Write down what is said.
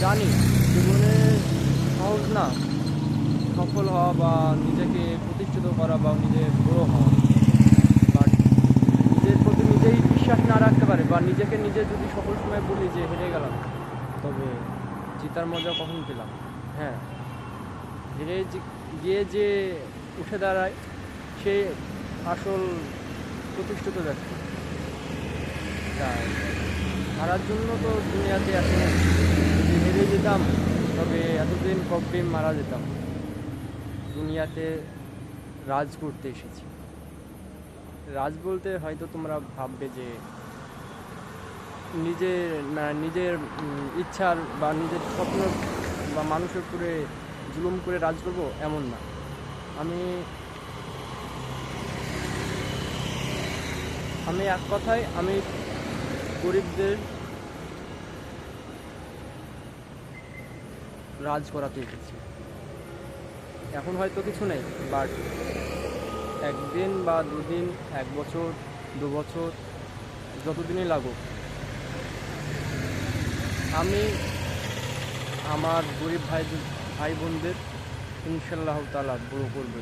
জানি জীবনে সহজ না সফল হওয়া বা নিজেকে প্রতিষ্ঠিত করা বা নিজে বড়ো হওয়া। বাট নিজের প্রতি নিজেই বিশ্বাস না রাখতে পারে বা নিজেকে নিজে যদি সকল সময় বলি যে হেরে গেলাম, তবে জিতার মজা কখন পেলাম? হ্যাঁ, হেরে গিয়ে যে উঠে দাঁড়ায় সে আসল প্রতিষ্ঠিত ব্যক্তি। তাই হারার জন্য তো দুনিয়াতে আসলে, যদি হেরে যেতাম তবে এতদিন কবে মারা যেতাম। দুনিয়াতে রাজ করতে এসেছি। রাজ বলতে হয়তো তোমরা ভাববে যে নিজের নিজের ইচ্ছার বা নিজের স্বপ্ন বা মানুষের উপরে জুলুম করে রাজ করবো, এমন না। আমি আমি এক কথায় আমি গরিবদের রাজ করাতে এসেছি। এখন হয়তো কিছু নেই, বাট একদিন বা দুদিন, 1 বছর, 2 বছর, যতদিনই লাগুক, আমি আমার গরিব ভাই বোনদের ইনশাল্লাহ তাআলা বড় করব।